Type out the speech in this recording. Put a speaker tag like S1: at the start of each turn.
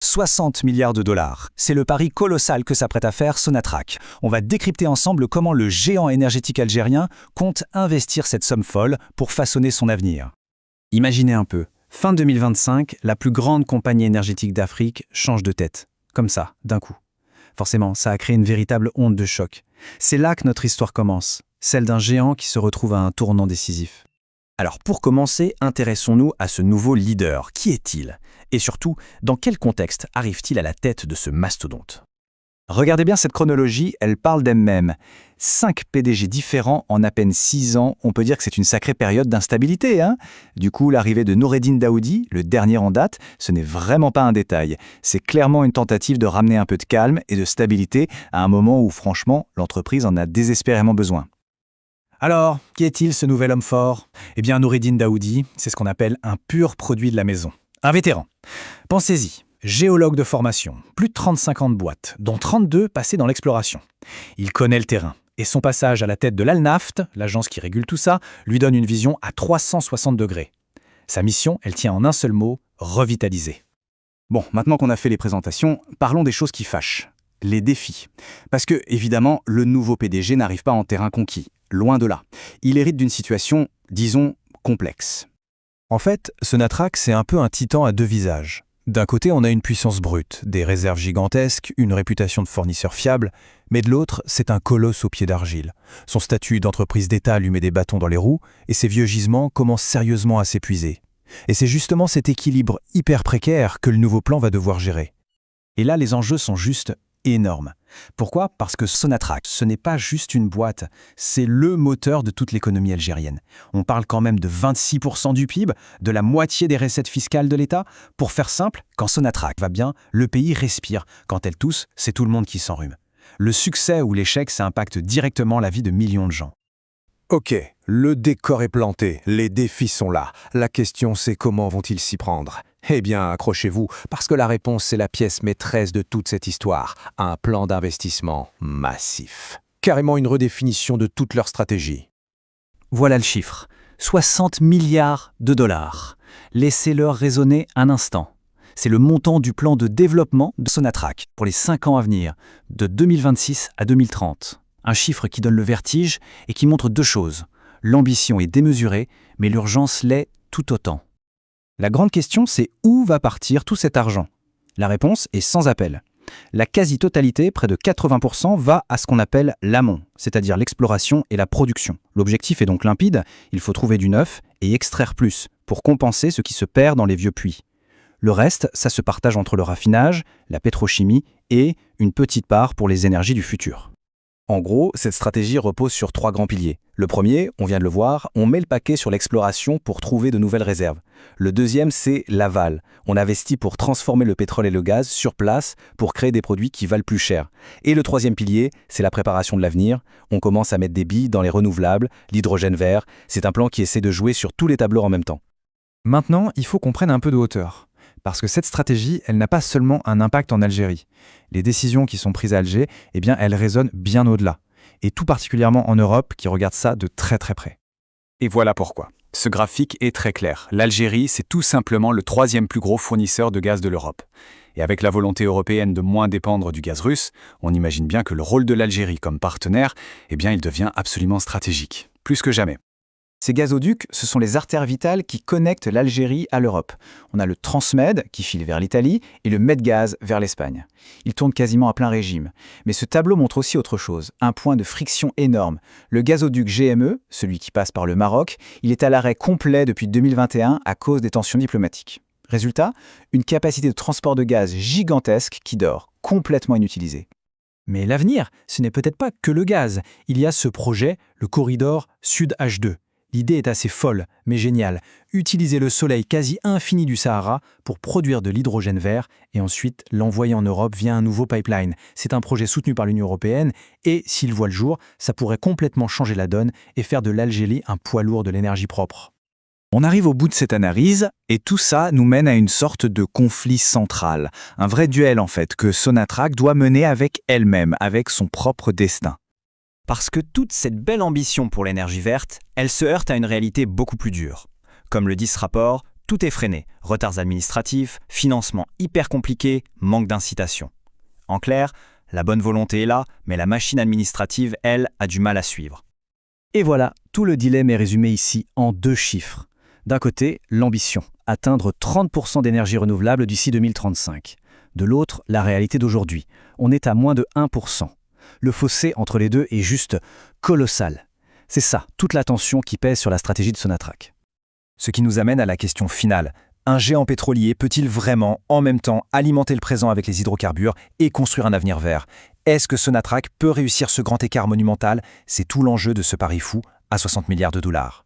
S1: 60 milliards de dollars. C'est le pari colossal que s'apprête à faire Sonatrach. On va décrypter ensemble comment le géant énergétique algérien compte investir cette somme folle pour façonner son avenir. Imaginez un peu, fin 2025, la plus grande compagnie énergétique d'Afrique change de tête. Comme ça, d'un coup. Forcément, ça a créé une véritable onde de choc. C'est là que notre histoire commence, celle d'un géant qui se retrouve à un tournant décisif. Alors pour commencer, intéressons-nous à ce nouveau leader. Qui est-il? Et surtout, dans quel contexte arrive-t-il à la tête de ce mastodonte? Regardez bien cette chronologie, elle parle d'elle-même. 5 PDG différents en à peine 6 ans, on peut dire que c'est une sacrée période d'instabilité, hein? Du coup, l'arrivée de Noureddine Daoudi, le dernier en date, ce n'est vraiment pas un détail. C'est clairement une tentative de ramener un peu de calme et de stabilité à un moment où, franchement, l'entreprise en a désespérément besoin. Alors, qui est-il ce nouvel homme fort? Eh bien, Noureddine Daoudi, c'est ce qu'on appelle un pur produit de la maison. Un vétéran. Pensez-y, géologue de formation, plus de 35 ans de boîte, dont 32 passés dans l'exploration. Il connaît le terrain, et son passage à la tête de l'Alnaft, l'agence qui régule tout ça, lui donne une vision à 360 degrés. Sa mission, elle tient en un seul mot, revitaliser. Bon, maintenant qu'on a fait les présentations, parlons des choses qui fâchent. Les défis. Parce que, évidemment, le nouveau PDG n'arrive pas en terrain conquis. Loin de là. Il hérite d'une situation, disons, complexe. En fait, Sonatrach, c'est un peu un titan à deux visages. D'un côté, on a une puissance brute, des réserves gigantesques, une réputation de fournisseur fiable, mais de l'autre, c'est un colosse aux pieds d'argile. Son statut d'entreprise d'État lui met des bâtons dans les roues, et ses vieux gisements commencent sérieusement à s'épuiser. Et c'est justement cet équilibre hyper précaire que le nouveau plan va devoir gérer. Et là, les enjeux sont juste énorme. Pourquoi? Parce que Sonatrach, ce n'est pas juste une boîte, c'est le moteur de toute l'économie algérienne. On parle quand même de 26% du PIB, de la moitié des recettes fiscales de l'État. Pour faire simple, quand Sonatrach va bien, le pays respire. Quand elle tousse, c'est tout le monde qui s'enrhume. Le succès ou l'échec, ça impacte directement la vie de millions de gens.
S2: Ok, le décor est planté, les défis sont là. La question c'est comment vont-ils s'y prendre? Eh bien, accrochez-vous, parce que la réponse c'est la pièce maîtresse de toute cette histoire. Un plan d'investissement massif. Carrément une redéfinition de toute leur stratégie.
S1: Voilà le chiffre. 60 milliards de dollars. Laissez-leur résonner un instant. C'est le montant du plan de développement de Sonatrach pour les 5 ans à venir, de 2026 à 2030. Un chiffre qui donne le vertige et qui montre deux choses. L'ambition est démesurée, mais l'urgence l'est tout autant. La grande question, c'est où va partir tout cet argent? La réponse est sans appel. La quasi-totalité, près de 80%, va à ce qu'on appelle l'amont, c'est-à-dire l'exploration et la production. L'objectif est donc limpide, il faut trouver du neuf et extraire plus, pour compenser ce qui se perd dans les vieux puits. Le reste, ça se partage entre le raffinage, la pétrochimie et une petite part pour les énergies du futur. En gros, cette stratégie repose sur 3 grands piliers. Le premier, on vient de le voir, on met le paquet sur l'exploration pour trouver de nouvelles réserves. Le deuxième, c'est l'aval. On investit pour transformer le pétrole et le gaz sur place pour créer des produits qui valent plus cher. Et le troisième pilier, c'est la préparation de l'avenir. On commence à mettre des billes dans les renouvelables, l'hydrogène vert. C'est un plan qui essaie de jouer sur tous les tableaux en même temps. Maintenant, il faut qu'on prenne un peu de hauteur. Parce que cette stratégie, elle n'a pas seulement un impact en Algérie. Les décisions qui sont prises à Alger, eh bien, elles résonnent bien au-delà. Et tout particulièrement en Europe, qui regarde ça de très très près. Et voilà pourquoi. Ce graphique est très clair. L'Algérie, c'est tout simplement le 3e plus gros fournisseur de gaz de l'Europe. Et avec la volonté européenne de moins dépendre du gaz russe, on imagine bien que le rôle de l'Algérie comme partenaire, eh bien, il devient absolument stratégique. Plus que jamais. Ces gazoducs, ce sont les artères vitales qui connectent l'Algérie à l'Europe. On a le Transmed qui file vers l'Italie et le Medgaz vers l'Espagne. Ils tournent quasiment à plein régime. Mais ce tableau montre aussi autre chose, un point de friction énorme. Le gazoduc GME, celui qui passe par le Maroc, il est à l'arrêt complet depuis 2021 à cause des tensions diplomatiques. Résultat, une capacité de transport de gaz gigantesque qui dort, complètement inutilisée. Mais l'avenir, ce n'est peut-être pas que le gaz. Il y a ce projet, le corridor Sud H2. L'idée est assez folle, mais géniale. Utiliser le soleil quasi infini du Sahara pour produire de l'hydrogène vert et ensuite l'envoyer en Europe via un nouveau pipeline. C'est un projet soutenu par l'Union européenne et, s'il voit le jour, ça pourrait complètement changer la donne et faire de l'Algérie un poids lourd de l'énergie propre. On arrive au bout de cette analyse et tout ça nous mène à une sorte de conflit central. Un vrai duel en fait que Sonatrach doit mener avec elle-même, avec son propre destin. Parce que toute cette belle ambition pour l'énergie verte, elle se heurte à une réalité beaucoup plus dure. Comme le dit ce rapport, Tout est freiné, retards administratifs, financement hyper compliqué, manque d'incitation. En clair, la bonne volonté est là, mais la machine administrative, elle, a du mal à suivre.
S3: Et voilà, tout le dilemme est résumé ici en 2 chiffres. D'un côté, l'ambition, atteindre 30% d'énergie renouvelable d'ici 2035. De l'autre, la réalité d'aujourd'hui. On est à moins de 1%. Le fossé entre les deux est juste colossal. C'est ça, toute la tension qui pèse sur la stratégie de Sonatrach.
S1: Ce qui nous amène à la question finale. Un géant pétrolier peut-il vraiment, en même temps, alimenter le présent avec les hydrocarbures et construire un avenir vert? Est-ce que Sonatrach peut réussir ce grand écart monumental? C'est tout l'enjeu de ce pari fou à 60 milliards de dollars.